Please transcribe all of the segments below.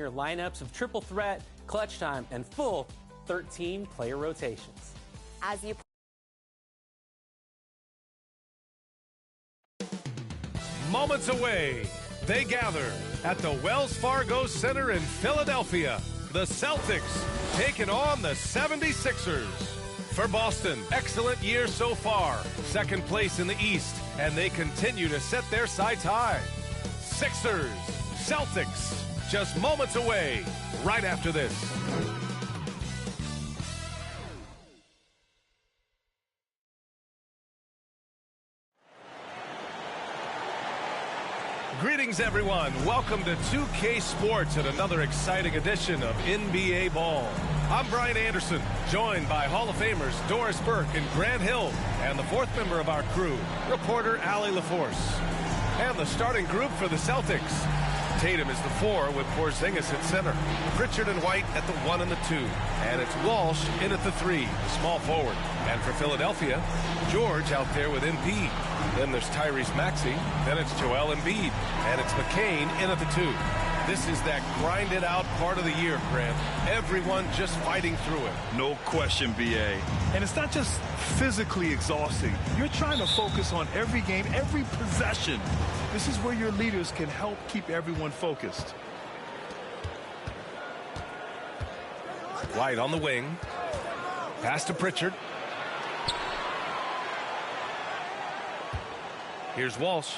premier lineups of triple threat, clutch time, and full 13-player rotations. As you Moments away, they gather at the Wells Fargo Center in Philadelphia. The Celtics taking on the 76ers. For Boston, excellent year so far. Second place in the East, and they continue to set their sights high. Sixers, Celtics, just moments away, right after this. Greetings, everyone. Welcome to 2K Sports and another exciting edition of NBA Ball. I'm Brian Anderson, joined by Hall of Famers Doris Burke and Grant Hill, and the fourth member of our crew, reporter Allie LaForce. And the starting group for the Celtics. Tatum is the 4 with Porzingis at center. Pritchard and White at the 1 and the 2. And it's Walsh in at the 3, small forward. And for Philadelphia, George out there with MP. Then there's Tyrese Maxey. Then it's Joel Embiid. And it's McCain in at the 2. This is that grinded out part of the year, Grant. Everyone just fighting through it. No question, B.A. And it's not just physically exhausting. You're trying to focus on every game, every possession. This is where your leaders can help keep everyone focused. White on the wing. Pass to Pritchard. Here's Walsh.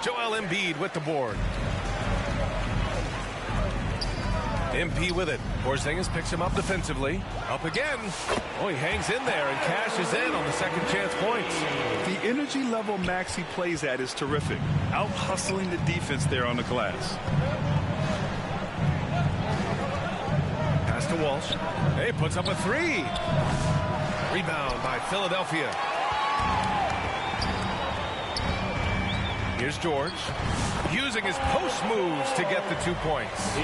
Joel Embiid with the board. MP with it. Porzingis picks him up defensively. Up again. Oh, he hangs in there and cashes in on the second chance points. The energy level Maxey plays at is terrific. Out hustling the defense there on the glass. Pass to Walsh. Hey, puts up a 3. Rebound by Philadelphia. Here's George, using his post moves to get the 2 points.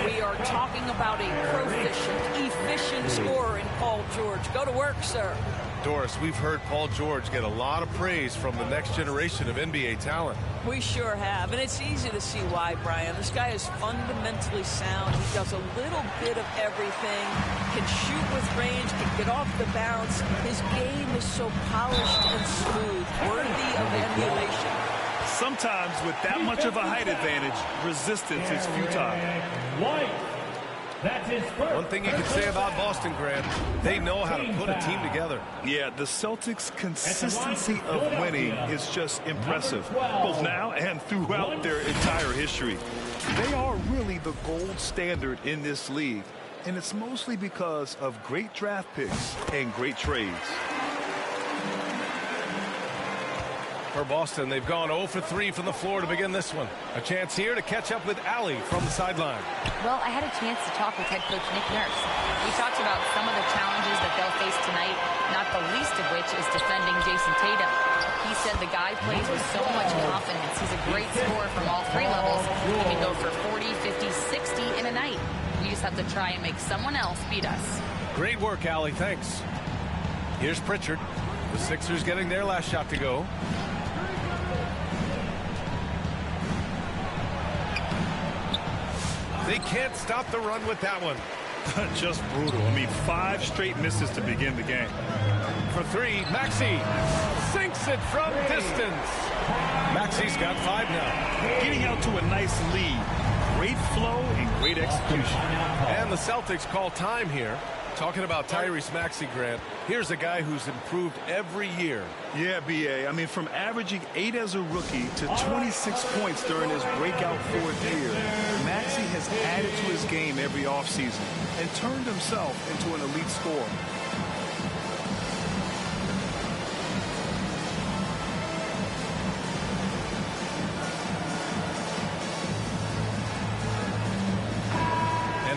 We are talking about a proficient, efficient scorer in Paul George. Go to work, sir. Doris, we've heard Paul George get a lot of praise from the next generation of NBA talent. We sure have, and it's easy to see why, Brian. This guy is fundamentally sound. He does a little bit of everything, can shoot with range, can get off the bounce. His game is so polished and smooth, worthy of emulation. Sometimes with that much of a height advantage, resistance is futile. One thing you can say about Boston, Grant, they know how to put a team together. Yeah, the Celtics' consistency of winning is just impressive, both now and throughout their entire history. They are really the gold standard in this league, and it's mostly because of great draft picks and great trades. For Boston, they've gone 0 for 3 from the floor to begin this one. A chance here to catch up with Allie from the sideline. Well, I had a chance to talk with head coach Nick Nurse. We talked about some of the challenges that they'll face tonight, not the least of which is defending Jason Tatum. He said the guy plays with so much confidence. He's a great scorer from all 3 levels. He can go for 40, 50, 60 in a night. We just have to try and make someone else beat us. Great work, Allie. Thanks. Here's Pritchard. The Sixers getting their last shot to go. They can't stop the run with that one. Just brutal. I mean, 5 straight misses to begin the game. For 3, Maxey sinks it from distance. Maxey's got 5 now. Getting out to a nice lead. Great flow and great execution. And the Celtics call time here. Talking about Tyrese Maxey, Grant, here's a guy who's improved every year. Yeah, B.A. I mean, from averaging 8 as a rookie to 26 points during his breakout 4th year, Maxey has added to his game every offseason and turned himself into an elite scorer.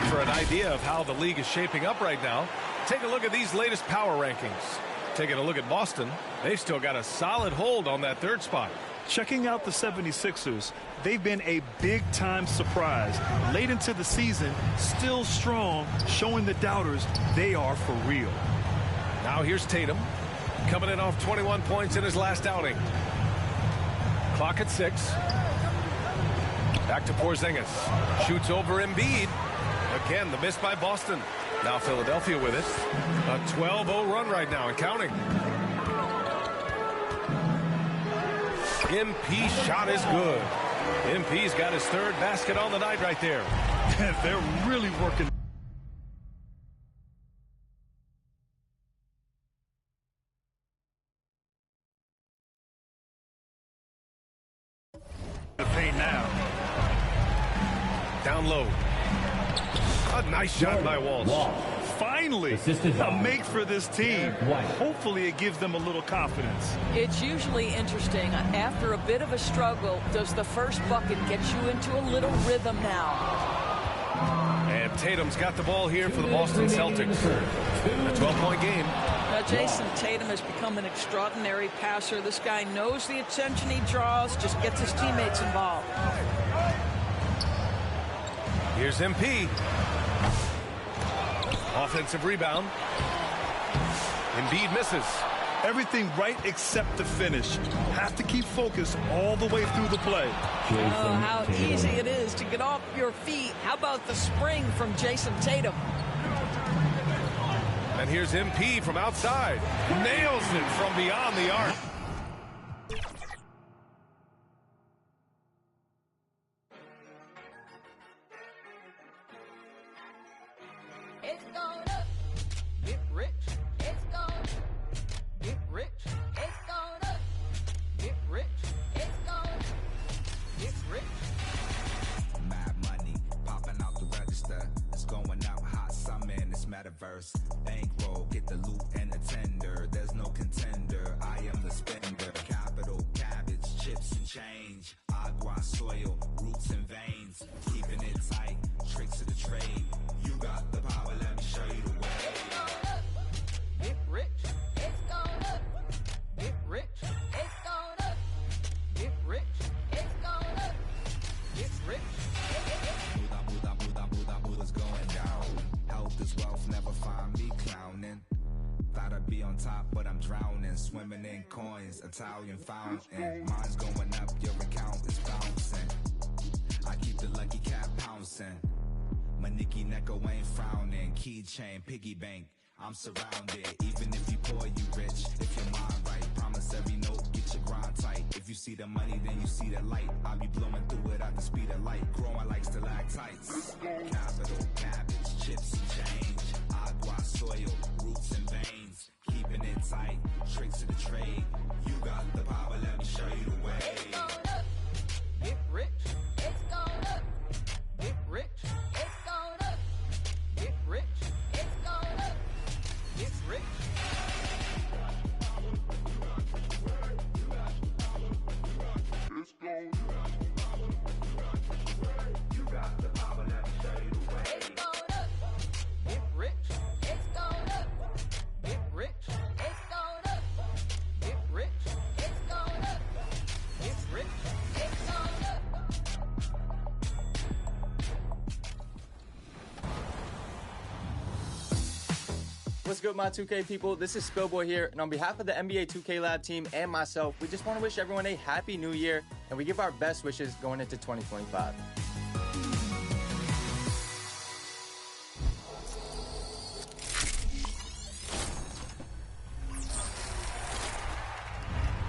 For an idea of how the league is shaping up right now, take a look at these latest power rankings. Taking a look at Boston, they've still got a solid hold on that 3rd spot. Checking out the 76ers, they've been a big-time surprise. Late into the season, still strong, showing the doubters they are for real. Now here's Tatum, coming in off 21 points in his last outing. Clock at 6. Back to Porzingis. Shoots over Embiid. Again, the miss by Boston. Now Philadelphia with it. A 12-0 run right now and counting. MP's shot is good. MP's got his third basket on the night right there. They're really working. The paint now. Down low. A nice shot by Walsh. Finally, a make for this team. Hopefully it gives them a little confidence. It's usually interesting. After a bit of a struggle, does the first bucket get you into a little rhythm now? And Tatum's got the ball here for the Boston Celtics. A 12-point game. Now, Jason Tatum has become an extraordinary passer. This guy knows the attention he draws, just gets his teammates involved. Here's MP. Offensive rebound. Embiid misses. Everything right except the finish. Have to keep focused all the way through the play. Oh, how easy it is to get off your feet. How about the spring from Jason Tatum? And here's MP from outside. Nails it from beyond the arc. It's going up. Get rich. It's going. Get rich. It's going up. Get rich. It's going. Get rich. Mad money popping out the register. It's going out hot summer in this metaverse. Bankroll, get the loot and the tender. There's no contender. I am the spender. Capital, cabbage, chips and change. Agua, soil, roots and veins. Keeping it tight. Tricks of the trade. You got the power. Let me show you the way. It's going up. Get rich. It's going up. Get rich. It's going up. Get rich. It's going up. Get rich. Buddha's going down. Health is wealth, never find me clowning. Thought I'd be on top, but I'm drowning. Swimming in coins, Italian fountain. Mine's going up, your account is bouncing. I keep the lucky cat pouncing. My Nicky Necko ain't frowning. Keychain, piggy bank, I'm surrounded. Even if you poor, you rich. If your mind right, promise every note, get your grind tight. If you see the money, then you see the light. I'll be blowing through it at the speed of light. Growing like stalactites. Capital, cabbage, chips and change. Agua, soil, roots and veins. Keeping it tight, tricks of the trade. You got the power, let me show you the way. It's going up. Get rich. It's going up. Get rich. It's going up. Get rich. It's going up. Get rich. It's going up. Get rich. It's going up. Get rich. It's going up. Get rich. It's going up. Get rich. It's going up. What's good, my 2K people? This is Spillboy here, and on behalf of the NBA 2K Lab team and myself, we just want to wish everyone a happy new year, and we give our best wishes going into 2025.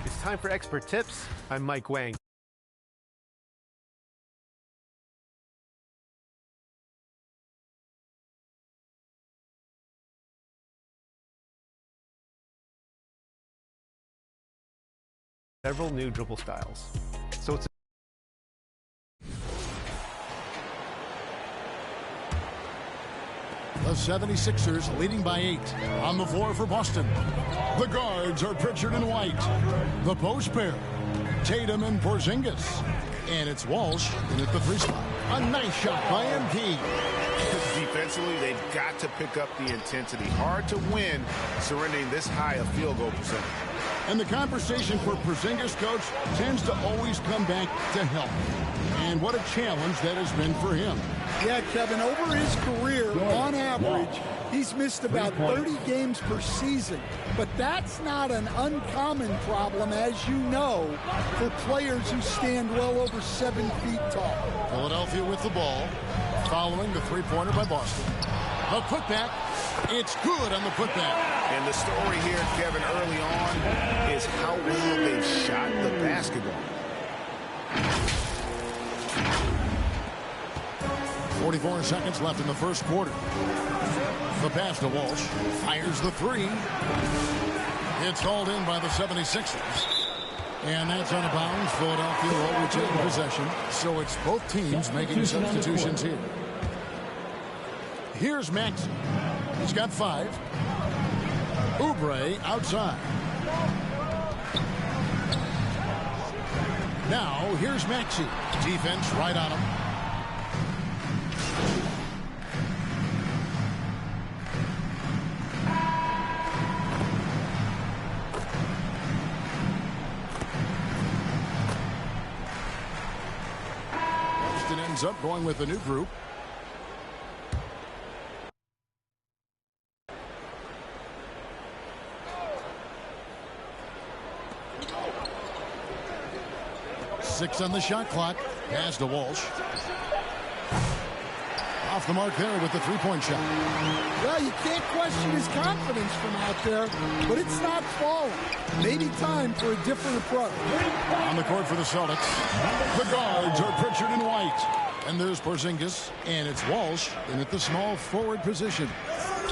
It's time for Expert Tips. I'm Mike Wang. Several new dribble styles. So it's The 76ers leading by 8. On the floor for Boston. The guards are Pritchard and White. The post pair, Tatum and Porzingis. And it's Walsh in at the 3 spot. A nice shot by MP. Defensively, they've got to pick up the intensity. Hard to win surrendering this high a field goal percentage. And the conversation for Porzingis, coach, tends to always come back to health. And what a challenge that has been for him. Yeah, Kevin, over his career, on average, he's missed about 30 games per season. But that's not an uncommon problem, as you know, for players who stand well over 7 feet tall. Philadelphia with the ball, following the three-pointer by Boston. The putback, it's good on the putback. And the story here, Kevin, early on is how well they've shot the basketball. 44 seconds left in the first quarter. The pass to Walsh. Fires the three. It's hauled in by the 76ers. And that's out of bounds. Philadelphia will retain possession. So it's both teams making substitutions here. Here's Maxey. He's got 5. Oubre outside. Now here's Maxey. Defense right on him. Ends up going with the new group. Six on the shot clock. Pass to Walsh. Off the mark there with the three-point shot. Well, you can't question his confidence from out there, but it's not falling. Maybe time for a different approach. On the court for the Celtics, the guards are Pritchard and White. And there's Porzingis, and it's Walsh in at the small forward position.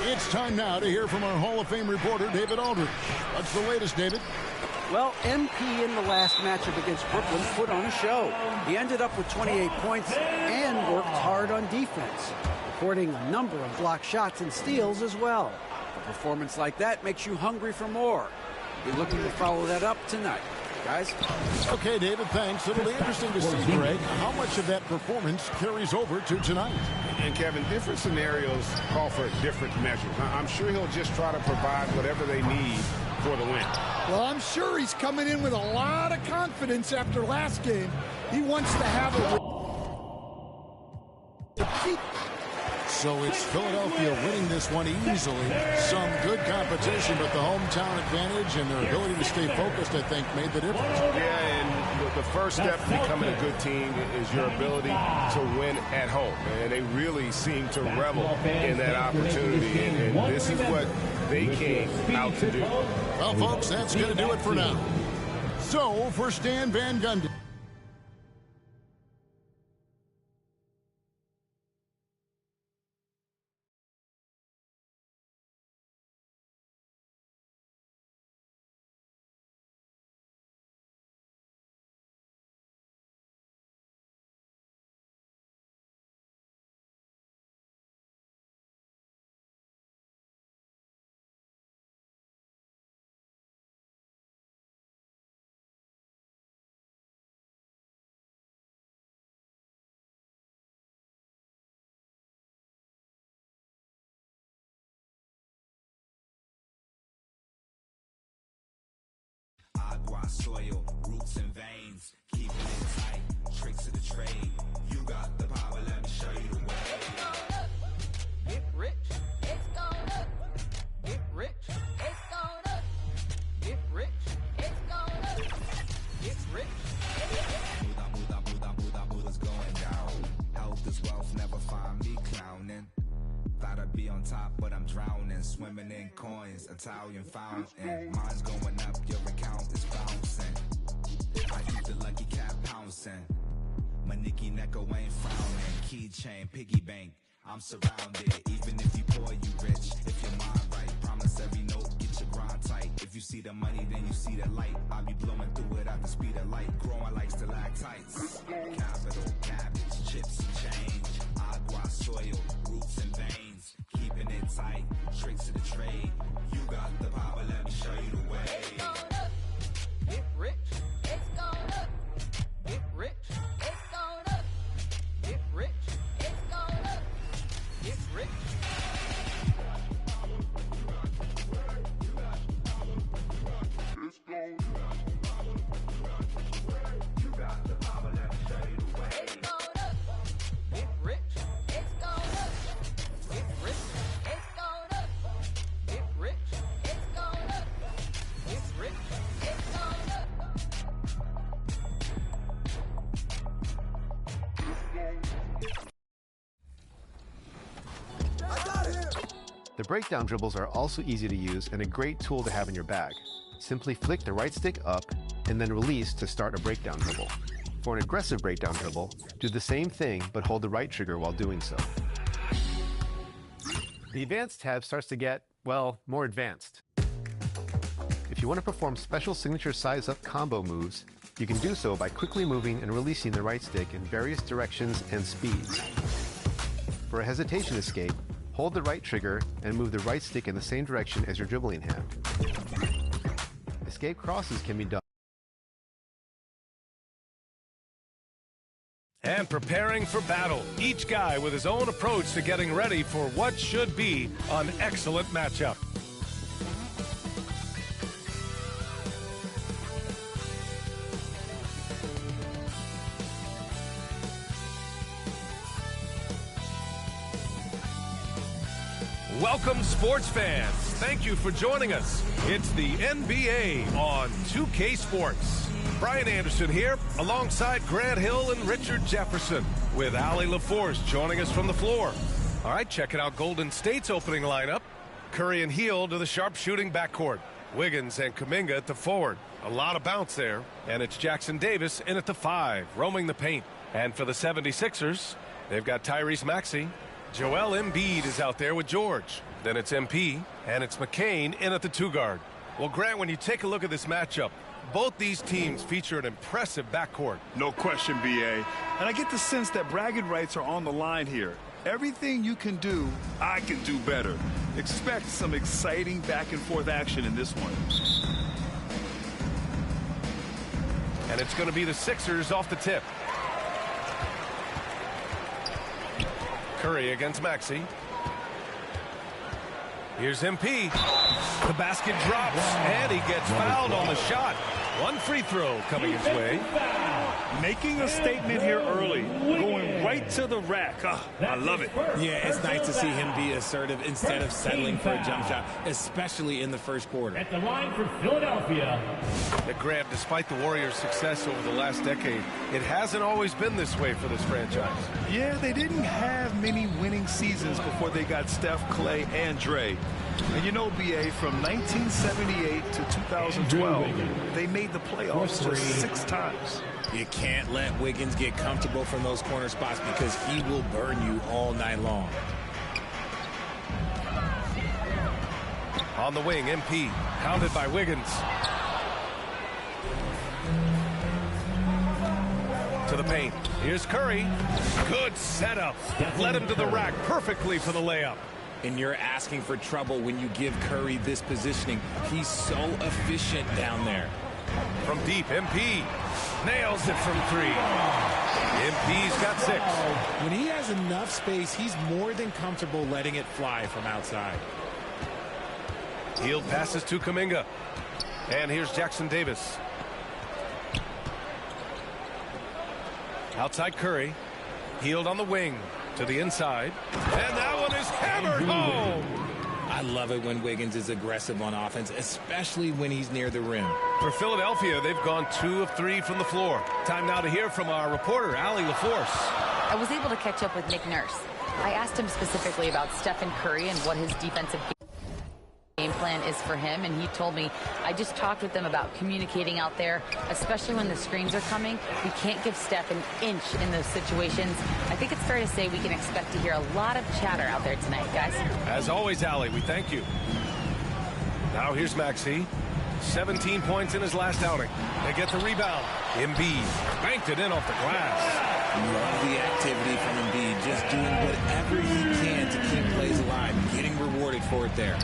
It's time now to hear from our Hall of Fame reporter, David Aldridge. What's the latest, David? Well, MP in the last matchup against Brooklyn put on a show. He ended up with 28 points and worked hard on defense, recording a number of blocked shots and steals as well. A performance like that makes you hungry for more. Be looking to follow that up tonight. Guys? Okay, David, thanks. It'll be interesting to see, Greg, how much of that performance carries over to tonight. And, Kevin, different scenarios call for different measures. I'm sure he'll just try to provide whatever they need for the win. Well, I'm sure he's coming in with a lot of confidence after last game. He wants to have a... So it's Philadelphia winning this one easily. Some good competition, but the hometown advantage and their ability to stay focused, I think, made the difference. Yeah, and the first step to becoming a good team is your ability to win at home. And they really seem to revel in that opportunity. And this is what they came out to do. Well, folks, that's going to do it for now. So, for Stan Van Gundy. Soil, roots and veins, keeping it tight, tricks of the trade. You got the power, let me show you the way. Get rich, it's going up. Get rich, it's going up. Get rich, it's going up. Get rich. Buddha's going down. Health is wealth, never find me clowning. Thought I'd be on top, but I'm drowning. Swimming in coins, Italian fountain. Mine's going up, your account is bouncing. I keep the lucky cat pouncing. My Nicky Necko ain't frowning. Keychain, piggy bank, I'm surrounded. Even if you poor, you rich. If your mind right, promise every note, get your grind tight. If you see the money, then you see the light. I'll be blowing through it at the speed of light. Growing like stalactites. Capital, cabbage, chips and change. Agua, soil, roots and veins. Keeping it tight, tricks of the trade. You got the power, let me show you the way. It's going up. Get rich, it's going up. Get rich, it's going up. Get rich, it's going up. Get rich. You got the power, let me show you the way. It's going up. The breakdown dribbles are also easy to use and a great tool to have in your bag. Simply flick the right stick up and then release to start a breakdown dribble. For an aggressive breakdown dribble, do the same thing but hold the right trigger while doing so. The Advanced tab starts to get, well, more advanced. If you want to perform special signature size-up combo moves, you can do so by quickly moving and releasing the right stick in various directions and speeds. For a hesitation escape, hold the right trigger and move the right stick in the same direction as your dribbling hand. Escape crosses can be done. And preparing for battle, each guy with his own approach to getting ready for what should be an excellent matchup. Welcome, sports fans. Thank you for joining us. It's the NBA on 2K Sports. Brian Anderson here, alongside Grant Hill and Richard Jefferson, with Allie LaForce joining us from the floor. All right, checking out Golden State's opening lineup. Curry and Hield to the sharpshooting backcourt. Wiggins and Kuminga at the forward. A lot of bounce there. And it's Jackson Davis in at the 5, roaming the paint. And for the 76ers, they've got Tyrese Maxey. Joel Embiid is out there with George. Then it's MP, and it's McCain in at the 2 guard. Well, Grant, when you take a look at this matchup, both these teams feature an impressive backcourt. No question, B.A. And I get the sense that bragging rights are on the line here. Everything you can do, I can do better. Expect some exciting back-and-forth action in this one. And it's going to be the Sixers off the tip. Curry against Maxey. Here's MP. The basket drops, and he gets fouled on the shot. One free throw coming his way. Making a statement here early, going right to the rack. I love it. Yeah, it's nice to see him be assertive instead of settling for a jump shot, especially in the first quarter. At the line for Philadelphia. Grant, despite the Warriors' success over the last decade, it hasn't always been this way for this franchise. Yeah, they didn't have many winning seasons before they got Steph, Clay, and Dre. And you know, B.A., from 1978 to 2012, they made the playoffs just 6 times. You can't let Wiggins get comfortable from those corner spots because he will burn you all night long. On the wing, MP, pounded by Wiggins. To the paint. Here's Curry. Good setup. Led him to the rack perfectly for the layup. And you're asking for trouble when you give Curry this positioning. He's so efficient down there. From deep, MP nails it from 3. MP's got 6. When he has enough space, he's more than comfortable letting it fly from outside. Hield passes to Kuminga. And here's Jackson Davis. Outside Curry. Hield on the wing to the inside. And that one is hammered home. I love it when Wiggins is aggressive on offense, especially when he's near the rim. For Philadelphia, they've gone 2 of 3 from the floor. Time now to hear from our reporter, Allie LaForce. I was able to catch up with Nick Nurse. I asked him specifically about Stephen Curry and what his defensive game plan is for him, and he told me, I just talked with them about communicating out there, especially when the screens are coming. We can't give Steph an inch in those situations. I think it's fair to say we can expect to hear a lot of chatter out there tonight, guys. As always, Allie, we thank you. Now here's Maxey. 17 points in his last outing. They get the rebound. Embiid banked it in off the glass. Love the activity from Embiid, just doing whatever he can to keep plays alive, getting rewarded for it there.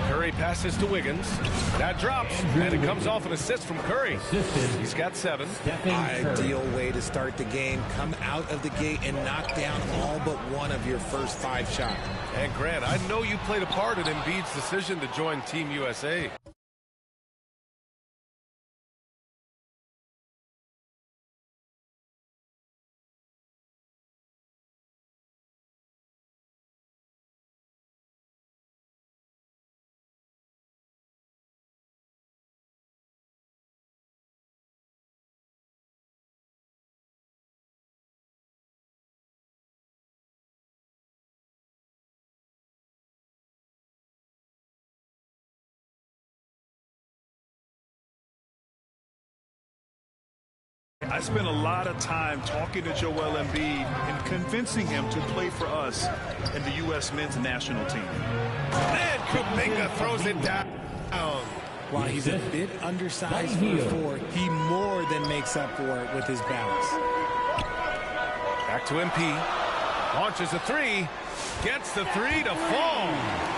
Curry passes to Wiggins. That drops, and it comes off an assist from Curry. He's got 7. Ideal way to start the game. Come out of the gate and knock down all but one of your first 5 shots. And Grant, I know you played a part in Embiid's decision to join Team USA. I spent a lot of time talking to Joel Embiid and convincing him to play for us in the U.S. men's national team. And Kuminga throws it down. While he's a bit undersized for a 4, he more than makes up for it with his balance. Back to MP. Launches a 3. Gets the 3 to fall.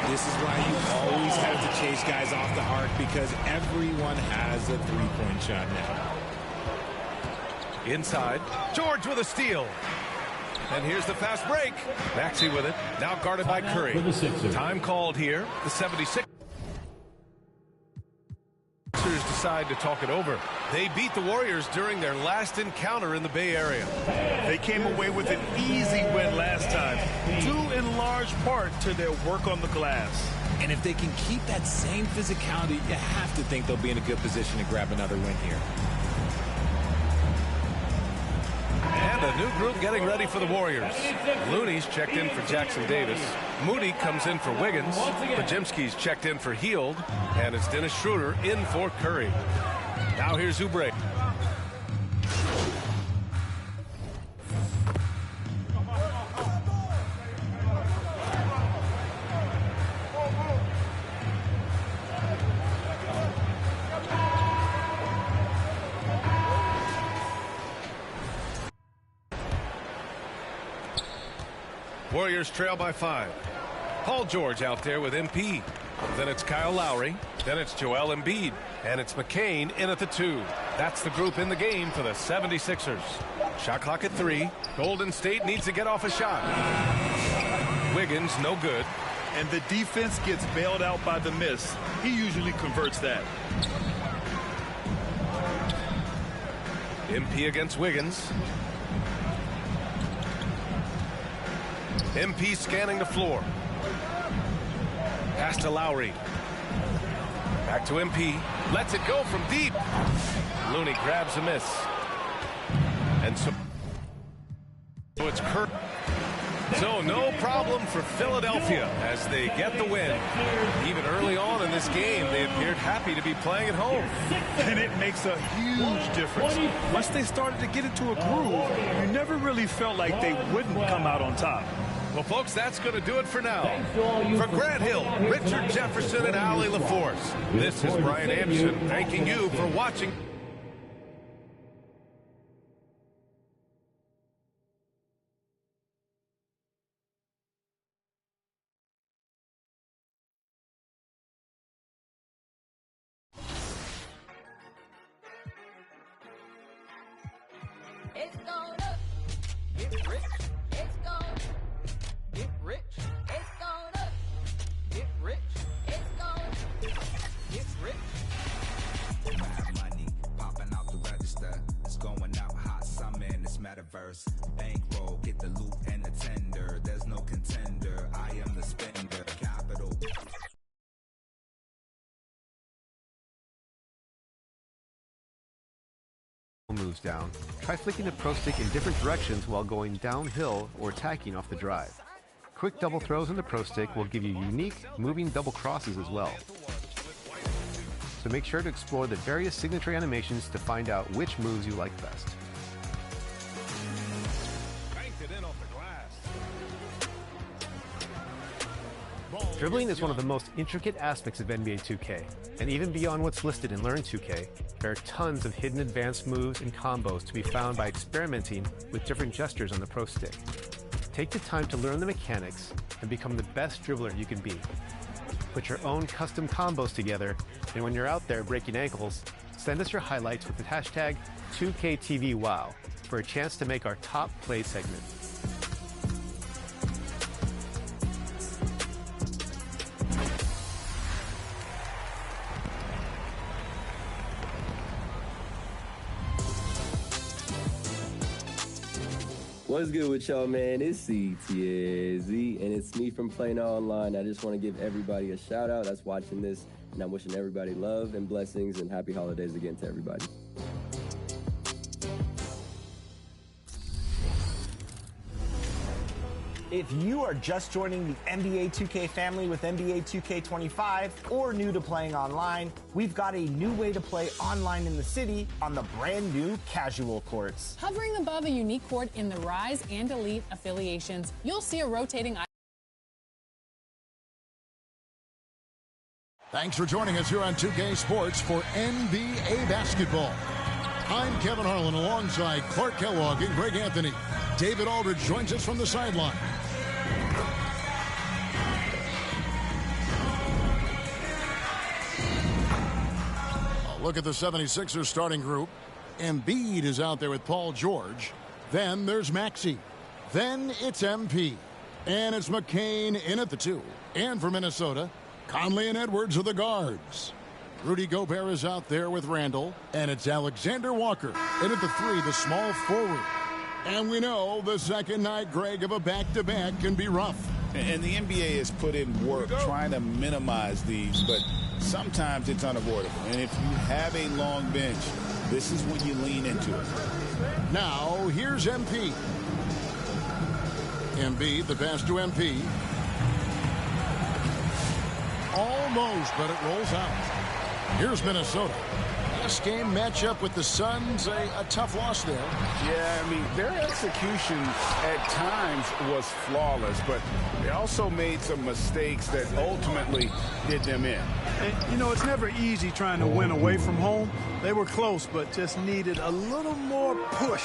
This is why you always have to chase guys off the arc, because everyone has a three-point shot now. Inside. George with a steal. And here's the fast break. Maxey with it. Now guarded by Curry. Time called here. The 76ers decide to talk it over. They beat the Warriors during their last encounter in the Bay Area. They came away with an easy win last time, due in large part to their work on the glass. And if they can keep that same physicality, you have to think they'll be in a good position to grab another win here. And a new group getting ready for the Warriors. Looney's checked in for Jackson Davis. Moody comes in for Wiggins. Podziemski's checked in for Hield. And it's Dennis Schroeder in for Curry. Now here's Oubre. Warriors trail by 5. Paul George out there with MP. Then it's Kyle Lowry. Then it's Joel Embiid. And it's McCain in at the 2. That's the group in the game for the 76ers. Shot clock at 3. Golden State needs to get off a shot. Wiggins, no good. And the defense gets bailed out by the miss. He usually converts that. MP against Wiggins. MP scanning the floor. Pass to Lowry. Back to MP. Lets it go from deep. Looney grabs a miss. And so it's Curry. So no problem for Philadelphia as they get the win. Even early on in this game, they appeared happy to be playing at home. And it makes a huge difference. Once they started to get into a groove, you never really felt like they wouldn't come out on top. Well, folks, that's going to do it for now. For Grant Hill, Richard Jefferson, and Allie LaForce, this is Brian Anderson thanking you for watching. It's going up. Get rich. It's going up. Get rich. It's going up. Get rich. It's going up. Get rich. Bad money popping out the register. It's going out hot summer in this metaverse. Bankroll, get the loot and the tender. There's no contender. I am the spender. Capital. Moves down, try flicking the pro stick in different directions while going downhill or attacking off the drive. Quick double throws on the pro stick will give you unique moving double crosses as well. So make sure to explore the various signature animations to find out which moves you like best. Dribbling is one of the most intricate aspects of NBA 2K, and even beyond what's listed in Learn 2K, there are tons of hidden advanced moves and combos to be found by experimenting with different gestures on the pro stick. Take the time to learn the mechanics and become the best dribbler you can be. Put your own custom combos together, and when you're out there breaking ankles, send us your highlights with the hashtag 2KTVWow for a chance to make our top play segment. What's good with y'all, man? It's CTZ, and it's me from Playing Online. I just want to give everybody a shout out that's watching this, and I'm wishing everybody love and blessings and happy holidays again to everybody. If you are just joining the NBA 2K family with NBA 2K25 or new to playing online, we've got a new way to play online in the city on the brand new casual courts. Hovering above a unique court in the Rise and Elite affiliations, you'll see a rotating. Thanks for joining us here on 2K Sports for NBA basketball. I'm Kevin Harlan alongside Clark Kellogg and Greg Anthony. David Aldridge joins us from the sideline. A look at the 76ers starting group. Embiid is out there with Paul George. Then there's Maxey. Then it's MP. And it's McCain in at the 2. And for Minnesota, Conley and Edwards are the guards. Rudy Gobert is out there with Randall, and it's Alexander Walker. And at the 3, the small forward. And we know the second night, Greg, of a back-to-back can be rough. And the NBA has put in work trying to minimize these, but sometimes it's unavoidable. And if you have a long bench, this is when you lean into it. Now, here's MP. Embiid, the pass to MP. Almost, but it rolls out. Here's Minnesota. Last game matchup with the Suns, a tough loss there. Yeah, I mean, their execution at times was flawless, but they also made some mistakes that ultimately did them in. And, you know, it's never easy trying to win away from home. They were close, but just needed a little more push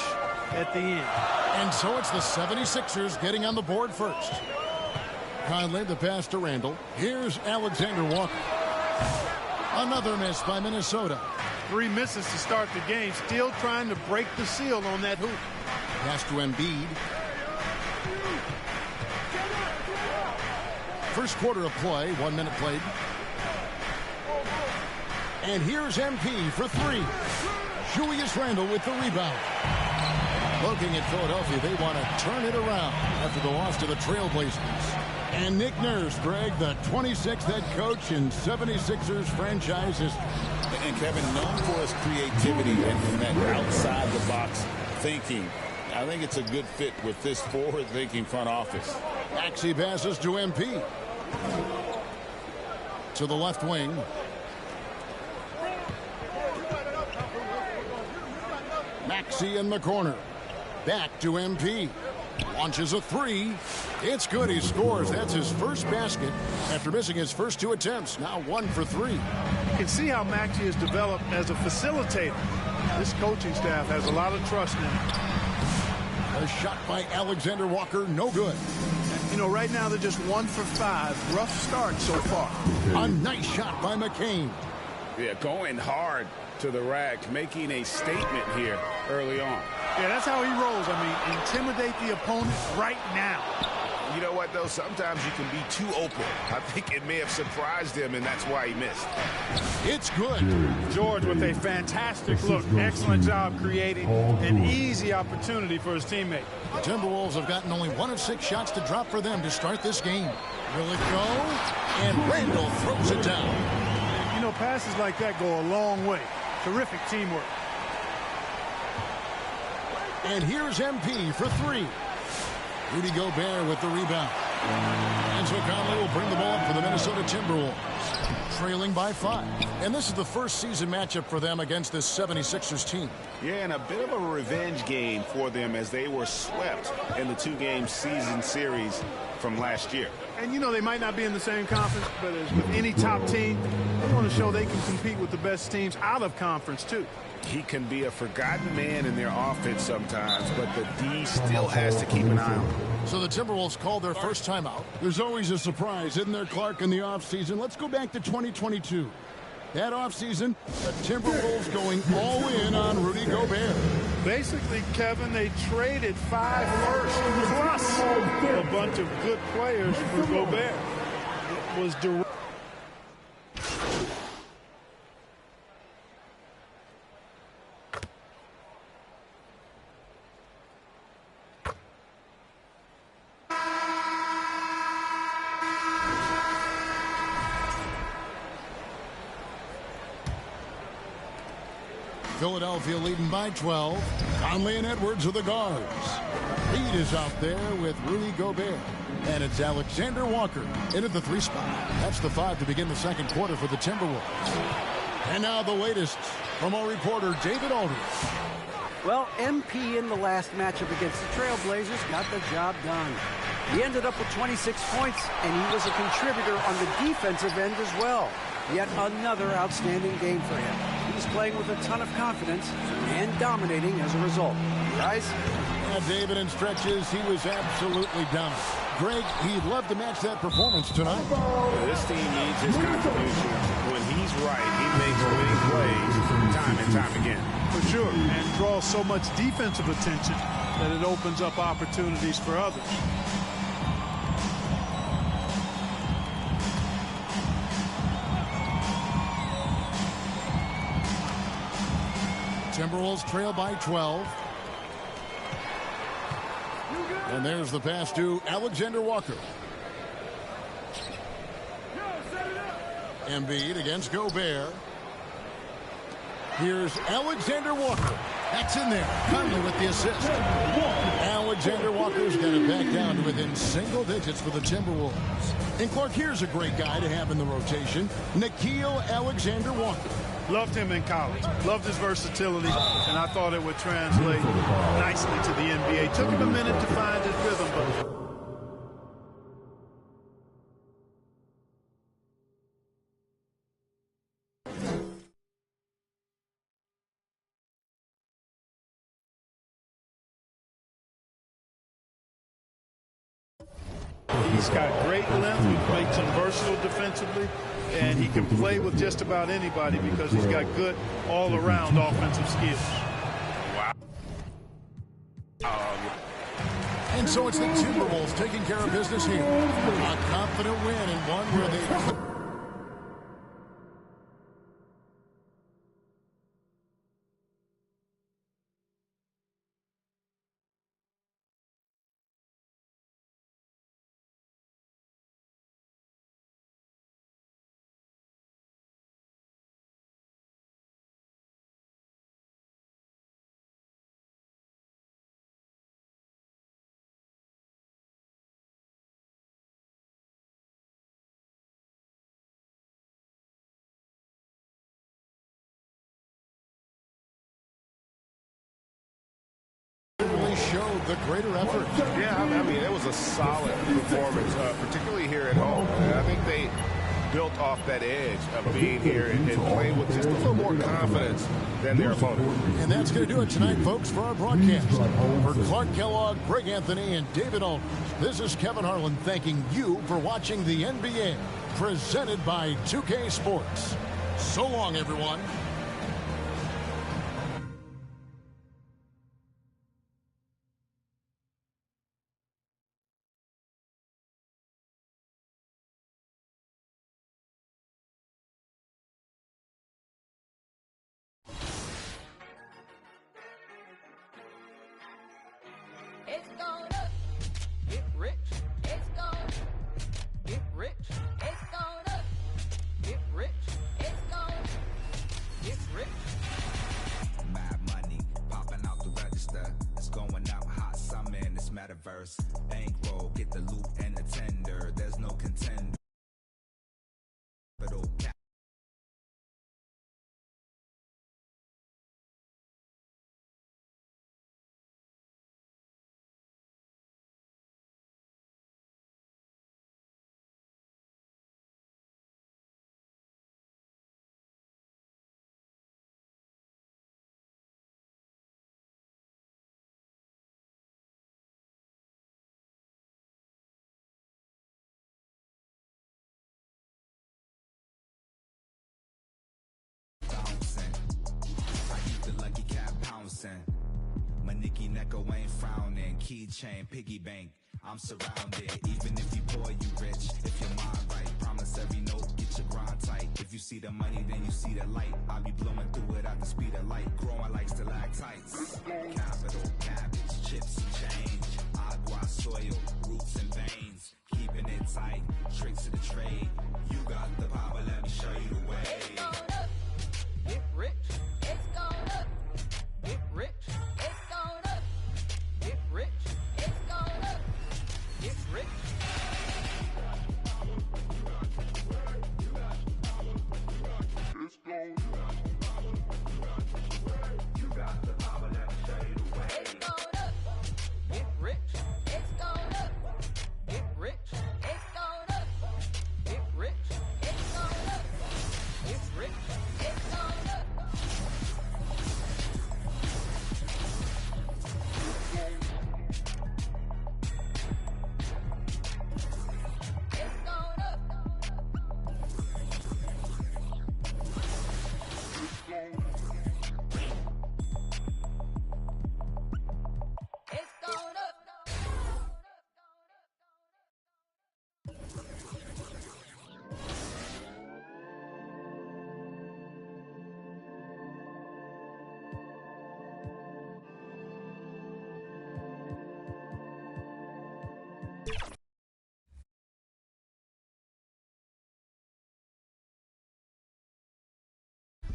at the end. And so it's the 76ers getting on the board first. Conley, the pass to Randall. Here's Alexander Walker. Another miss by Minnesota. 3 misses to start the game. Still trying to break the seal on that hoop. Pass to Embiid. First quarter of play. 1 minute played. And here's MP for 3. Julius Randle with the rebound. Looking at Philadelphia, they want to turn it around after the loss to the Trailblazers. And Nick Nurse, Greg, the 26th head coach in 76ers franchise history. And Kevin, known for his creativity and that outside-the-box thinking. I think it's a good fit with this forward-thinking front office. Maxey passes to MP. To the left wing. Maxey in the corner. Back to MP. Launches a 3. It's good. He scores. That's his first basket after missing his first 2 attempts. Now 1 for 3. You can see how Maxey has developed as a facilitator. This coaching staff has a lot of trust in him. A shot by Alexander Walker, no good. You know, right now they're just 1 for 5. Rough start so far. A nice shot by McCain. Yeah, going hard to the rack, making a statement here early on. Yeah, that's how he rolls. I mean, intimidate the opponent right now. You know what, though? Sometimes you can be too open. I think it may have surprised him, and that's why he missed. It's good. George with a fantastic look. Excellent job creating an easy opportunity for his teammate. The Timberwolves have gotten only 1 of 6 shots to drop for them to start this game. Will it go? And Randall throws it down. You know, passes like that go a long way. Terrific teamwork. And here's MP for 3. Rudy Gobert with the rebound. And so Conley will bring the ball up for the Minnesota Timberwolves. Trailing by 5. And this is the first season matchup for them against this 76ers team. Yeah, and a bit of a revenge game for them as they were swept in the 2-game season series from last year. And, you know, they might not be in the same conference, but as with any top team, they want to show they can compete with the best teams out of conference, too. He can be a forgotten man in their offense sometimes, but the D still has to keep an eye on him. So the Timberwolves called their first timeout. There's always a surprise, isn't there, Clark, in the offseason? Let's go back to 2022. That offseason, the Timberwolves going all in on Rudy Gobert. Basically, Kevin, they traded 5 firsts plus a bunch of good players for Gobert. It was direct. Philadelphia leading by 12. Conley and Edwards are the guards. Reed is out there with Rudy Gobert. And it's Alexander Walker in at the 3 spot. That's the 5 to begin the second quarter for the Timberwolves. And now the latest from our reporter, David Aldridge. Well, MP in the last matchup against the Trailblazers got the job done. He ended up with 26 points, and he was a contributor on the defensive end as well. Yet another outstanding game for him. He's playing with a ton of confidence and dominating as a result. Guys? Yeah, David, in stretches, he was absolutely dominant. Greg, he'd love to match that performance tonight. This team needs his contribution. When he's right, he makes winning plays time and time again. For sure, and draws so much defensive attention that it opens up opportunities for others. Timberwolves trail by 12. And there's the pass to Alexander Walker. Embiid against Gobert. Here's Alexander Walker. That's in there. Conley with the assist. Alexander Walker's got it back down to within single digits for the Timberwolves. And Clark, here's a great guy to have in the rotation. Nickeil Alexander Walker. Loved him in college. Loved his versatility, and I thought it would translate nicely to the NBA. Took him a minute to find his rhythm, but he's got great length. He makes him versatile defensively, and he can play with just about anybody because he's got good all-around offensive skills. Wow. And so it's the Timberwolves taking care of business here. A confident win and one where they... showed the greater effort. Yeah, I mean, it was a solid performance, particularly here at home. And I think they built off that edge of being here and playing with just a little more confidence than their opponent. And that's going to do it tonight, folks, for our broadcast. For Clark Kellogg, Greg Anthony, and David Aldridge, this is Kevin Harlan thanking you for watching the NBA, presented by 2K Sports. So long, everyone. It's gonna get rich. It's gonna get rich. It's gonna get rich. It's gonna get rich. Mad money popping out the register. It's going up hot summer in this metaverse. Bankroll, get the loot and the tender. There's no contender. My Nicky Necko ain't frowning. Keychain, piggy bank, I'm surrounded. Even if you poor, you rich. If your mind right, promise every note, get your grind tight. If you see the money, then you see the light. I'll be blowing through it at the speed of light. Growing like stalactites. Capital, cabbage, chips and change. Agua, soil, roots and veins. Keeping it tight, tricks of the trade. You got the power, let me show you the way. It's gonna get rich. It's gonna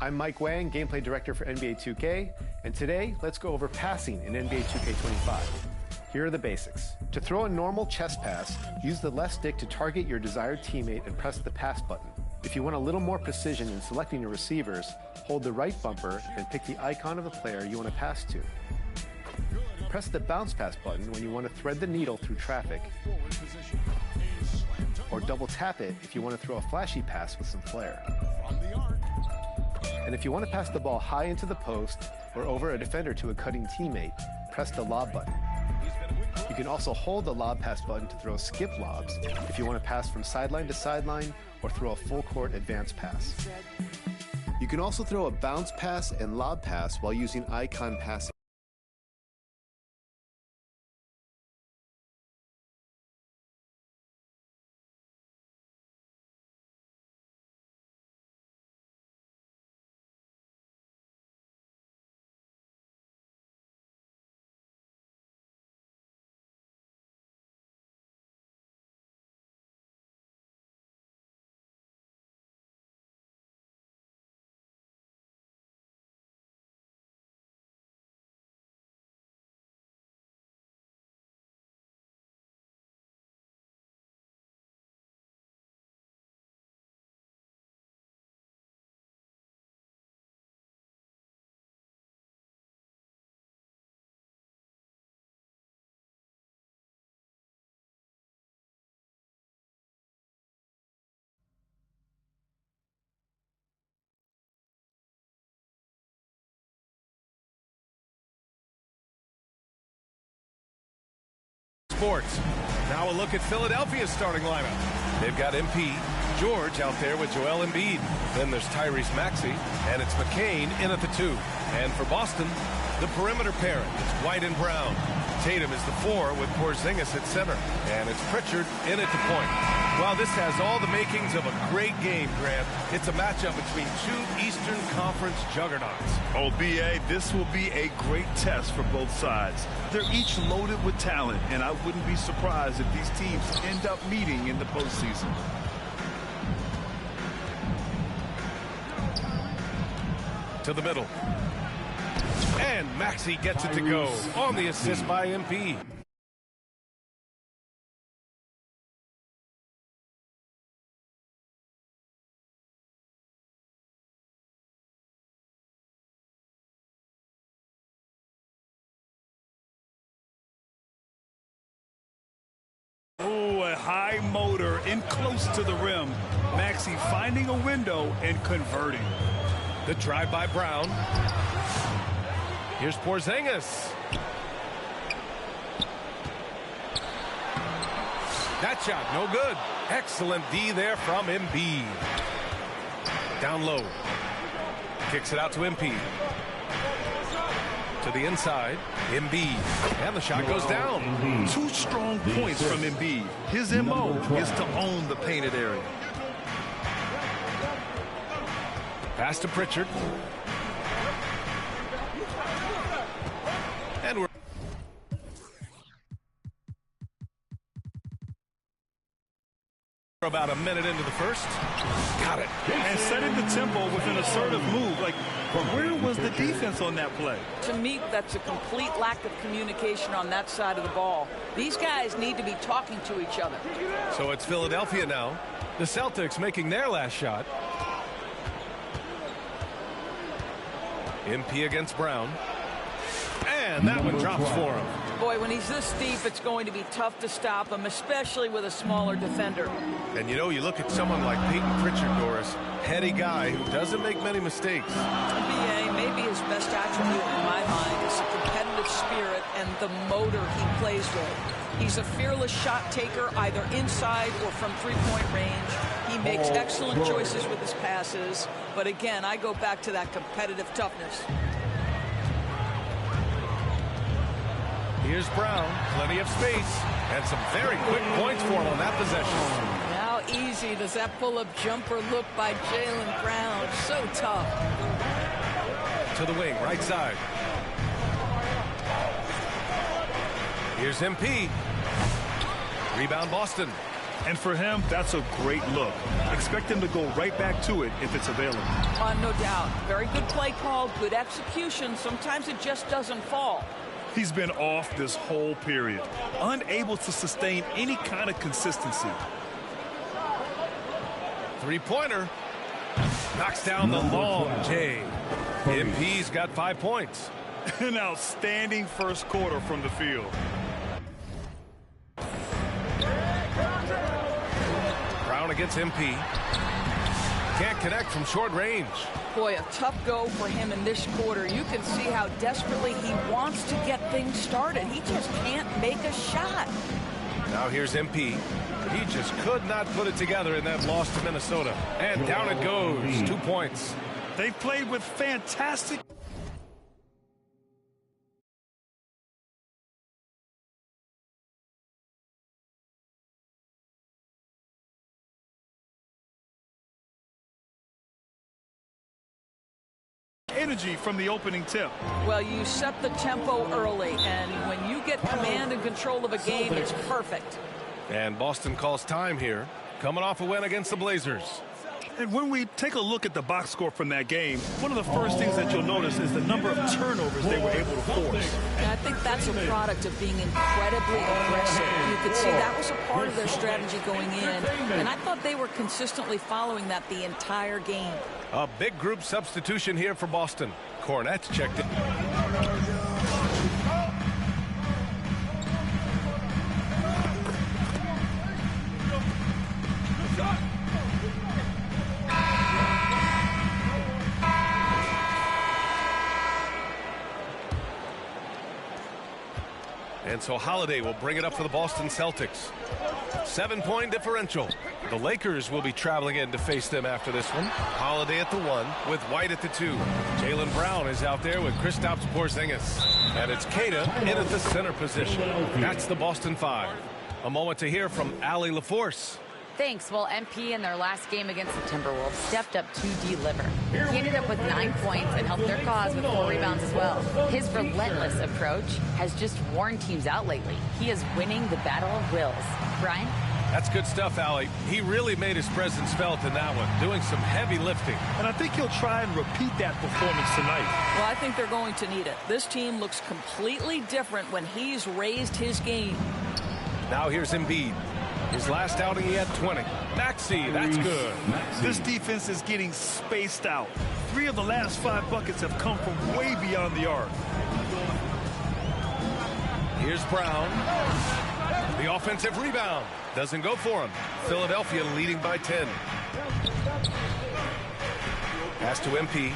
I'm Mike Wang, Gameplay Director for NBA 2K, and today, let's go over passing in NBA 2K25. Here are the basics. To throw a normal chest pass, use the left stick to target your desired teammate and press the pass button. If you want a little more precision in selecting your receivers, hold the right bumper and pick the icon of the player you want to pass to. Press the bounce pass button when you want to thread the needle through traffic, or double tap it if you want to throw a flashy pass with some flair. And if you want to pass the ball high into the post or over a defender to a cutting teammate, press the lob button. You can also hold the lob pass button to throw skip lobs if you want to pass from sideline to sideline or throw a full court advance pass. You can also throw a bounce pass and lob pass while using icon passing. Sports. Now a look at Philadelphia's starting lineup. They've got MP, George out there with Joel Embiid. Then there's Tyrese Maxey, and it's McCain in at the 2. And for Boston, the perimeter pairing. It's White and Brown. Tatum is the 4 with Porzingis at center. And it's Pritchard in at the point. Well, this has all the makings of a great game, Grant. It's a matchup between two Eastern Conference juggernauts. Oh, B.A., this will be a great test for both sides. They're each loaded with talent, and I wouldn't be surprised if these teams end up meeting in the postseason. To the middle. And Maxey gets it to go on the assist by MP. Oh, a high motor in close to the rim. Maxey finding a window and converting. The drive by Brown. Here's Porzingis. That shot, no good. Excellent D there from Embiid. Down low. Kicks it out to Embiid. To the inside, Embiid. And the shot goes down. 2 strong points from Embiid. His M.O. is to own the painted area. Pass to Pritchard. And we're about a minute into the first. Got it. And setting the tempo with an assertive move. Like, where was the defense on that play? To me, that's a complete lack of communication on that side of the ball. These guys need to be talking to each other. So it's Philadelphia now. The Celtics making their last shot. MP against Brown. And that one drops for him. Boy, when he's this deep, it's going to be tough to stop him, especially with a smaller defender. And you know, you look at someone like Peyton Pritchard, Doris, heady guy who doesn't make many mistakes. BA, maybe his best attribute in my mind is the competitive spirit and the motor he plays with. He's a fearless shot taker, either inside or from three-point range. He makes excellent choices with his passes. But again, I go back to that competitive toughness. Here's Brown, plenty of space, and some very quick points for him on that possession. How easy does that pull-up jumper look by Jaylen Brown? So tough. To the wing, right side. Here's MP. Rebound Boston. And for him, that's a great look. Expect him to go right back to it if it's available. No doubt. Very good play call, good execution. Sometimes it just doesn't fall. He's been off this whole period, unable to sustain any kind of consistency. Three-pointer. Knocks down the long J. MP's got 5 points. An outstanding first quarter from the field. Brown against MP. Can't connect from short range. Boy, a tough go for him in this quarter. You can see how desperately he wants to get things started. He just can't make a shot. Now here's MP. He just could not put it together in that loss to Minnesota. And down it goes. 2 points. They've played with fantastic energy from the opening tip. Well, you set the tempo early, and when you get command and control of a game, it's perfect. And Boston calls time here, coming off a win against the Blazers. And when we take a look at the box score from that game, one of the first things that you'll notice is the number of turnovers they were able to force. And I think that's a product of being incredibly aggressive. You could see that was a part of their strategy going in, and I thought they were consistently following that the entire game. A big group substitution here for Boston. Cornette's checked in. And so Holiday will bring it up for the Boston Celtics. 7-point differential. The Lakers will be traveling in to face them after this one. Holiday at the 1 with White at the 2. Jaylen Brown is out there with Kristaps Porzingis. And it's Keita in at the center position. That's the Boston 5. A moment to hear from Allie LaForce. Thanks. Well, MP in their last game against the Timberwolves stepped up to deliver. He ended up with 9 points and helped their cause with 4 rebounds as well. His relentless approach has just worn teams out lately. He is winning the battle of wills. Brian? That's good stuff, Allie. He really made his presence felt in that one, doing some heavy lifting. And I think he'll try and repeat that performance tonight. Well, I think they're going to need it. This team looks completely different when he's raised his game. Now here's Embiid. His last outing, he had 20. Maxey, that's good. This defense is getting spaced out. 3 of the last 5 buckets have come from way beyond the arc. Here's Brown. The offensive rebound. Doesn't go for him. Philadelphia leading by 10. Pass to MP.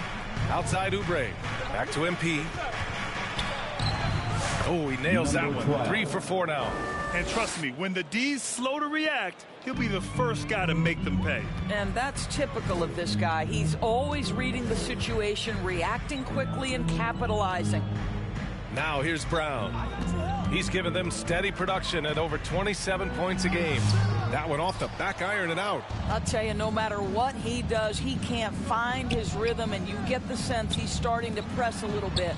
Outside Oubre. Back to MP. Oh, he nails that one. 3 for 4 now. And trust me, when the D's slow to react, he'll be the first guy to make them pay. And that's typical of this guy. He's always reading the situation, reacting quickly, and capitalizing. Now here's Brown. He's given them steady production at over 27 points a game. That one off the back iron and out. I'll tell you, no matter what he does, he can't find his rhythm, and you get the sense he's starting to press a little bit.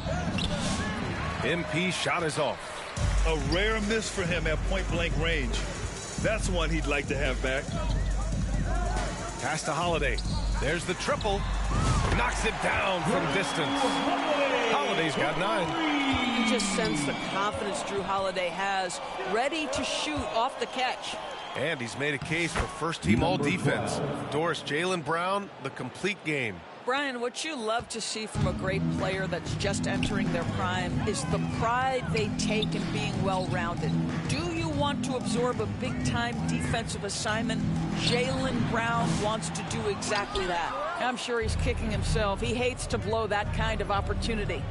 MP shot is off. A rare miss for him at point-blank range. That's one he'd like to have back. Pass to Holiday. There's the triple. Knocks it down from distance. Holiday's got 9. You just sense the confidence Drew Holiday has, ready to shoot off the catch. And he's made a case for first-team all-defense. Doris, Jaylen Brown, the complete game. Brian, what you love to see from a great player that's just entering their prime is the pride they take in being well-rounded. Do you want to absorb a big-time defensive assignment? Jaylen Brown wants to do exactly that. I'm sure he's kicking himself. He hates to blow that kind of opportunity.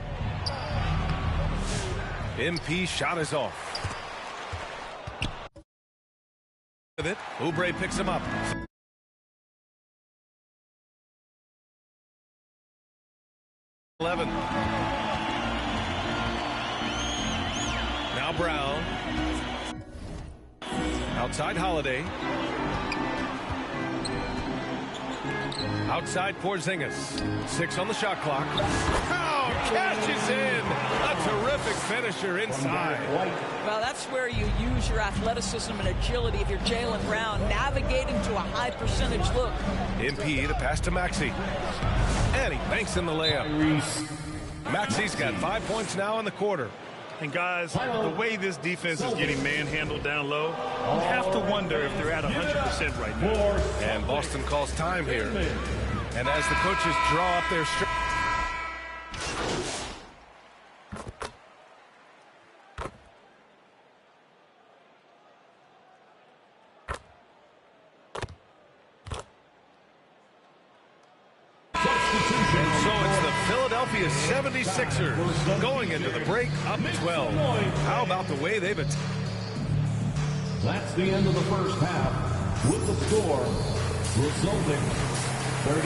MP shot is off. Oubre picks him up. Now Brown. Outside Holiday. Outside Porzingis. 6 on the shot clock. Oh, Catches in. A terrific finisher inside. Well, that's where you use your athleticism and agility if you're Jaylen Brown, navigating to a high percentage look. MP, the pass to Maxey. And he banks in the layup. Maxey's got 5 points now in the quarter. And guys, the way this defense is getting manhandled down low, you have to wonder if they're at 100% right now. And Boston calls time here. And as the coaches draw up their And so it's the Philadelphia 76ers going into the break up 12. How about the way they've attacked? That's the end of the first half with the score. The Celtics 33.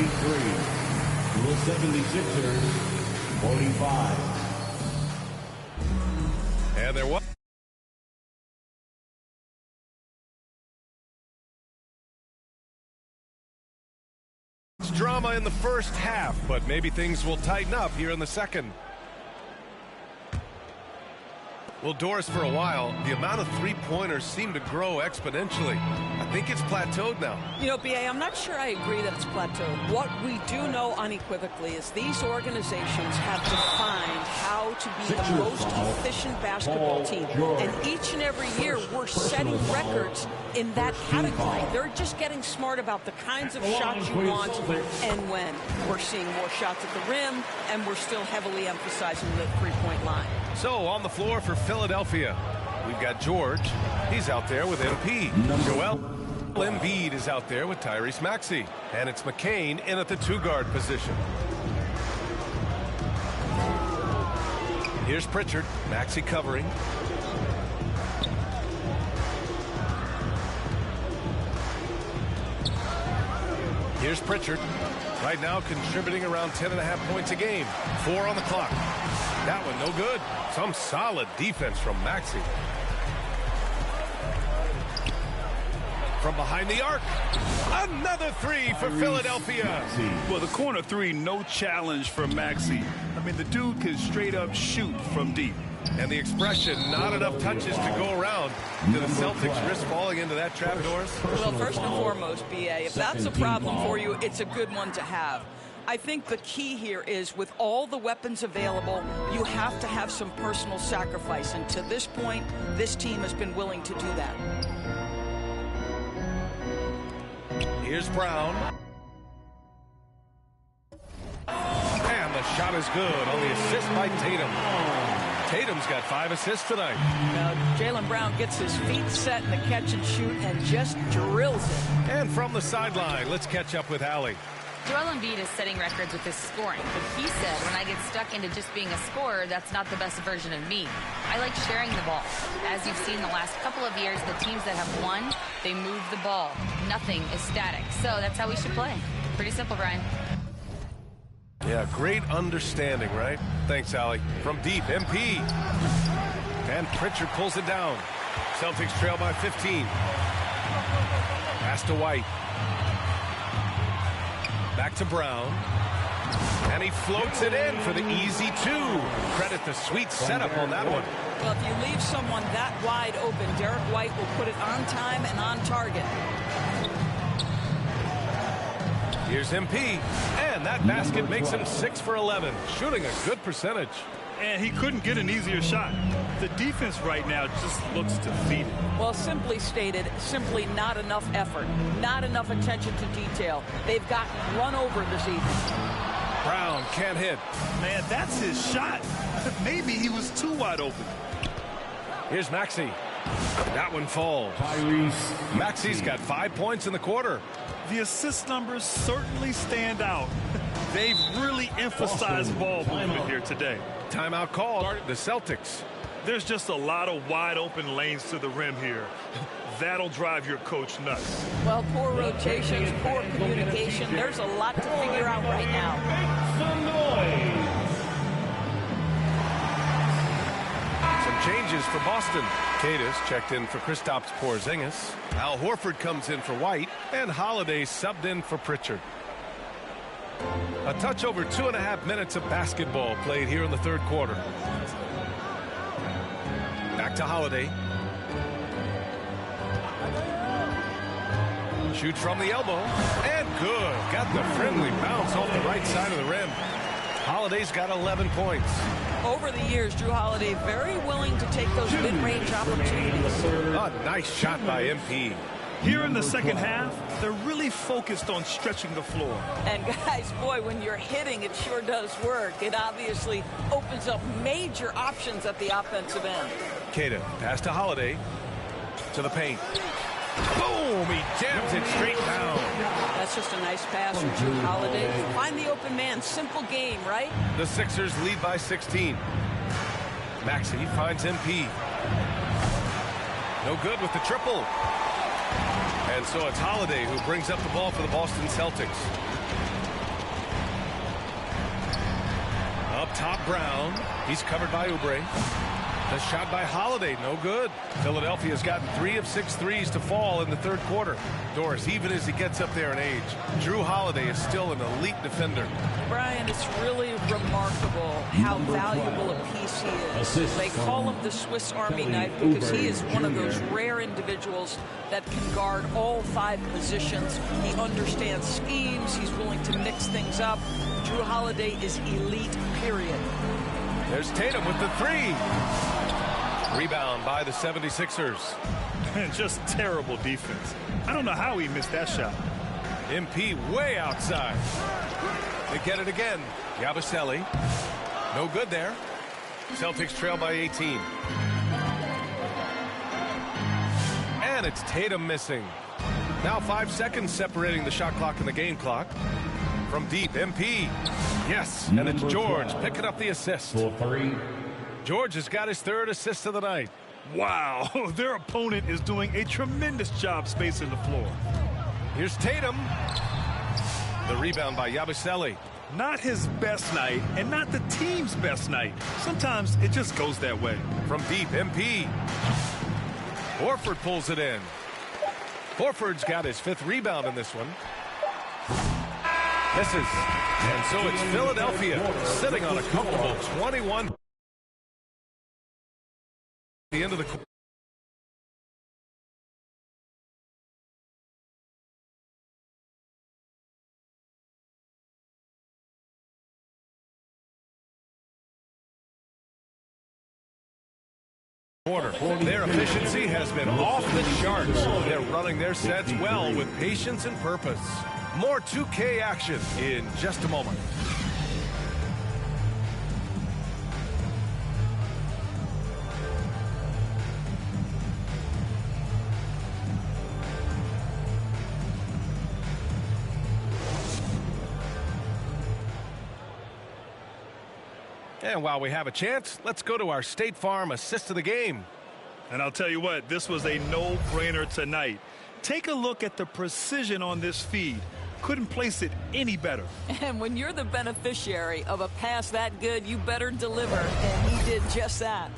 The 76ers 45. And there was drama in the first half, but maybe things will tighten up here in the second. Well, Doris, for a while, the amount of three-pointers seemed to grow exponentially. I think it's plateaued now. You know, B.A., I'm not sure I agree that it's plateaued. What we do know unequivocally is these organizations have defined how to be the most efficient basketball team. And each and every year, we're setting records in that category. They're just getting smart about the kinds of shots you want and when. We're seeing more shots at the rim, and we're still heavily emphasizing the three-point line. So on the floor for Philadelphia, we've got George. He's out there with MP. Joel Embiid is out there with Tyrese Maxey. And it's McCain in at the two-guard position. Here's Pritchard. Maxey covering. Here's Pritchard. Right now contributing around 10.5 points a game. 4 on the clock. That one no good. Some solid defense from Maxey. From behind the arc. Another three for Philadelphia. Well, the corner three, no challenge for Maxey. I mean, the dude can straight up shoot from deep. And the expression, not enough touches to go around. Do the Celtics risk falling into that trap, Doris? Well, first and foremost, B.A., if that's a problem for you, it's a good one to have. I think the key here is with all the weapons available, you have to have some personal sacrifice. And to this point, this team has been willing to do that. Here's Brown. And the shot is good on the assist by Tatum. Tatum's got 5 assists tonight. Now, Jaylen Brown gets his feet set in the catch and shoot and just drills it. And from the sideline, let's catch up with Allie. Joel Embiid is setting records with his scoring, but he said, when I get stuck into just being a scorer, that's not the best version of me. I like sharing the ball. As you've seen the last couple of years, the teams that have won, they move the ball. Nothing is static. So that's how we should play. Pretty simple, Brian. Yeah, great understanding, right? Thanks, Allie. From deep, MP. And Pritchard pulls it down. Celtics trail by 15. Pass to White. Back to Brown. And he floats it in for the easy 2. Credit the sweet setup on that one. Well, if you leave someone that wide open, Derek White will put it on time and on target. Here's MP. And that basket makes him 6 for 11. Shooting a good percentage. And he couldn't get an easier shot. The defense right now just looks defeated. Well, simply stated, simply not enough effort, not enough attention to detail. They've gotten run over this evening. Brown can't hit. Man, that's his shot. Maybe he was too wide open. Here's Maxey. That one falls. Maxey's got 5 points in the quarter. The assist numbers certainly stand out. They've really emphasized ball movement here today. Timeout called. The Celtics. There's just a lot of wide open lanes to the rim here. That'll drive your coach nuts. Well, poor rotations, poor communication. There's a lot to figure out right now. Some changes for Boston. Cadis checked in for Kristaps Porzingis. Al Horford comes in for White. And Holiday subbed in for Pritchard. A touch over 2.5 minutes of basketball played here in the third quarter. Back to Holiday. Shoots from the elbow. And good. Got the friendly bounce off the right side of the rim. Holiday's got 11 points. Over the years, Drew Holiday very willing to take those mid-range opportunities. A nice shot by MP. Here in the second half, they're really focused on stretching the floor. And guys, boy, when you're hitting, it sure does work. It obviously opens up major options at the offensive end. Keita, pass to Holiday. To the paint. Boom! He jams it straight down. That's just a nice pass from Drew Holiday. Find the open man. Simple game, right? The Sixers lead by 16. Maxey finds MP. No good with the triple. And so it's Holiday who brings up the ball for the Boston Celtics. Up top, Brown. He's covered by Oubre. The shot by Holiday, no good. Philadelphia's gotten 3 of 6 threes to fall in the third quarter. Doris, even as he gets up there in age, Drew Holiday is still an elite defender. Brian, it's really remarkable how valuable a piece he is. They call him the Swiss Army knife because he is one of those rare individuals that can guard all 5 positions. He understands schemes. He's willing to mix things up. Drew Holiday is elite, period. There's Tatum with the 3. Rebound by the 76ers. Just terrible defense. I don't know how he missed that shot. MP way outside. They get it again. Yabusele. No good there. Celtics trail by 18. And it's Tatum missing. Now 5 seconds separating the shot clock and the game clock. From deep, MP. Yes, and it's George picking up the assist. George has got his 3rd assist of the night. Wow, their opponent is doing a tremendous job spacing the floor. Here's Tatum. The rebound by Yabusele. Not his best night and not the team's best night. Sometimes it just goes that way. From deep, MP. Horford pulls it in. Horford's got his 5th rebound in this one. Misses. And so it's Philadelphia sitting on a comfortable 21. The end of the quarter. Their efficiency has been off the charts. They're running their sets well with patience and purpose. More 2K action in just a moment. And while we have a chance, let's go to our State Farm assist of the game. And I'll tell you what, this was a no-brainer tonight. Take a look at the precision on this feed. Couldn't place it any better. And when you're the beneficiary of a pass that good, you better deliver. And he did just that.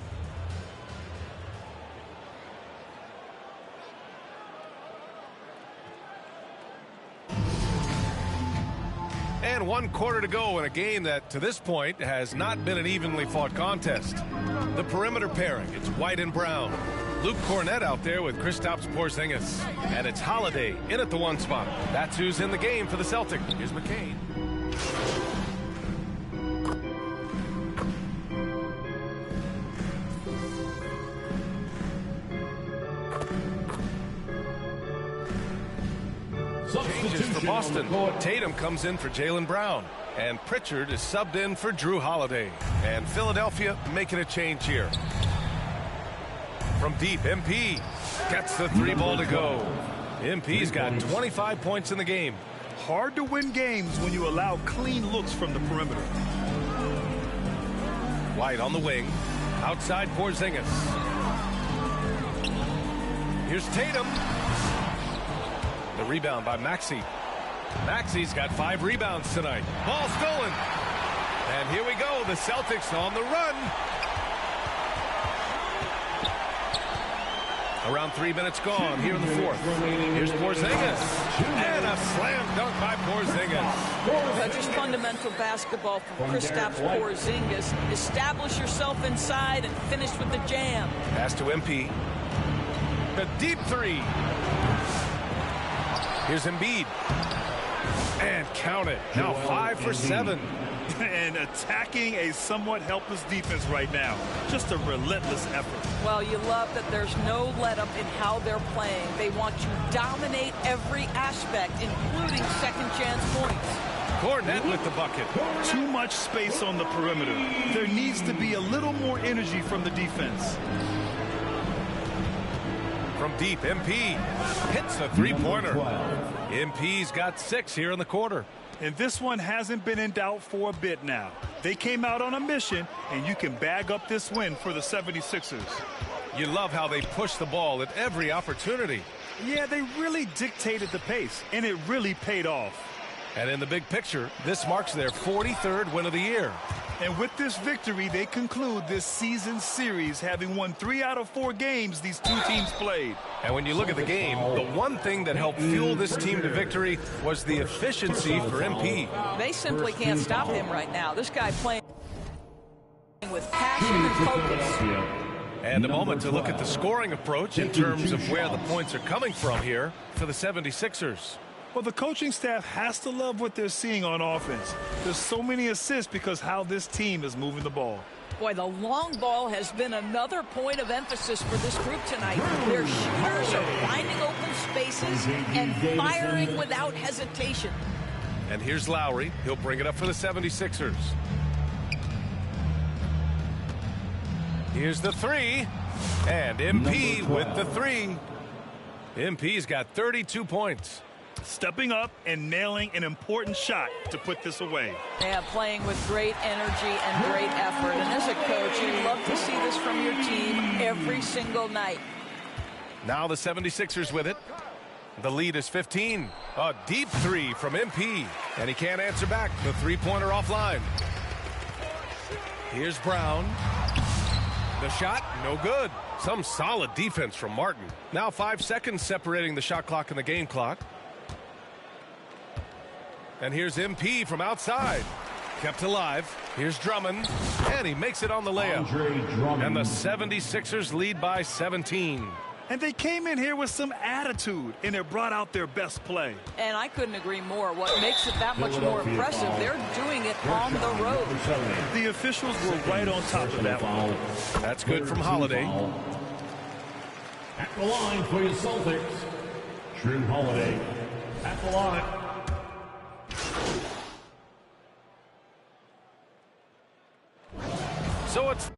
And 1 quarter to go in a game that, to this point, has not been an evenly fought contest. The perimeter pairing, it's White and Brown. Luke Cornett out there with Kristaps Porzingis. And it's Holiday in at the 1 spot. That's who's in the game for the Celtics. Here's McCain. Changes for Boston. Tatum comes in for Jaylen Brown. And Pritchard is subbed in for Drew Holiday. And Philadelphia making a change here. From deep, MP gets the 3 ball to go. MP's got 25 points in the game. Hard to win games when you allow clean looks from the perimeter. White on the wing. Outside Porzingis. Here's Tatum. The rebound by Maxey. Maxey's got 5 rebounds tonight. Ball stolen. And here we go. The Celtics on the run. Around 3 minutes gone here in the fourth. Here's Porzingis. And a slam dunk by Porzingis. That's just fundamental basketball from Kristaps Porzingis. Establish yourself inside and finish with the jam. Pass to MP. A deep three. Here's Embiid. And count it. Now 5 for 7. And attacking a somewhat helpless defense right now. Just a relentless effort. Well, you love that there's no let-up in how they're playing. They want to dominate every aspect, including second-chance points. Cornette with the bucket. Too much space on the perimeter. There needs to be a little more energy from the defense. From deep, MP hits the three-pointer. MP's got 6 here in the quarter. And this one hasn't been in doubt for a bit now. They came out on a mission, and you can bag up this win for the 76ers. You love how they push the ball at every opportunity. Yeah, they really dictated the pace, and it really paid off. And in the big picture, this marks their 43rd win of the year. And with this victory, they conclude this season series, having won 3 out of 4 games these two teams played. And when you look at the game, the one thing that helped fuel this team to victory was the efficiency for MP. They simply can't stop him right now. This guy playing with passion and focus. And a moment to look at the scoring approach in terms of where the points are coming from here for the 76ers. Well, the coaching staff has to love what they're seeing on offense. There's so many assists because how this team is moving the ball. Boy, the long ball has been another point of emphasis for this group tonight. Their shooters are finding open spaces and firing without hesitation. And here's Lowry. He'll bring it up for the 76ers. Here's the three. And MP with the 3. MP's got 32 points. Stepping up and nailing an important shot to put this away. Yeah, playing with great energy and great effort. And as a coach, you'd love to see this from your team every single night. Now the 76ers with it. The lead is 15. A deep 3 from MP. And he can't answer back. The three-pointer offline. Here's Brown. The shot, no good. Some solid defense from Martin. Now 5 seconds separating the shot clock and the game clock. And here's MP from outside. Kept alive. Here's Drummond. And he makes it on the layup. And the 76ers lead by 17. And they came in here with some attitude, and it brought out their best play. And I couldn't agree more. What makes it that much more impressive, they're doing it on the road. The officials were right on top of that one. That's good from Holiday. At the line for your Celtics, Drew Holiday. At the line. So it's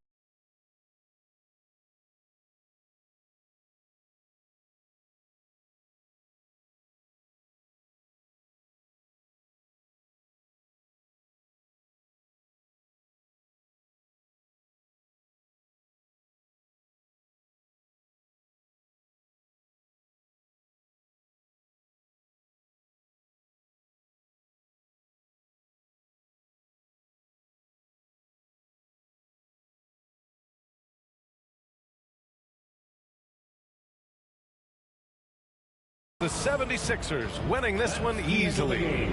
the 76ers winning this one easily.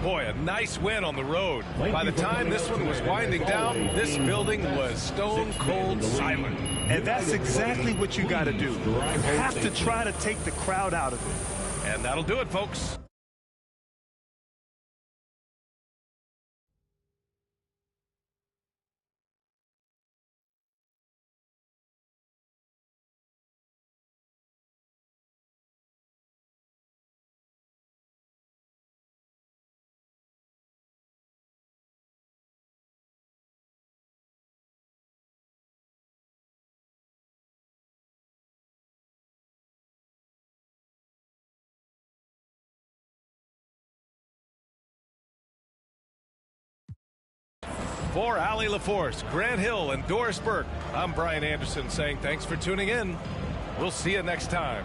Boy, a nice win on the road. By the time this one was winding down, this building was stone cold silent. And that's exactly what you got to do. You have to try to take the crowd out of it. And that'll do it, folks. For Allie LaForce, Grant Hill, and Doris Burke, I'm Brian Anderson saying thanks for tuning in. We'll see you next time.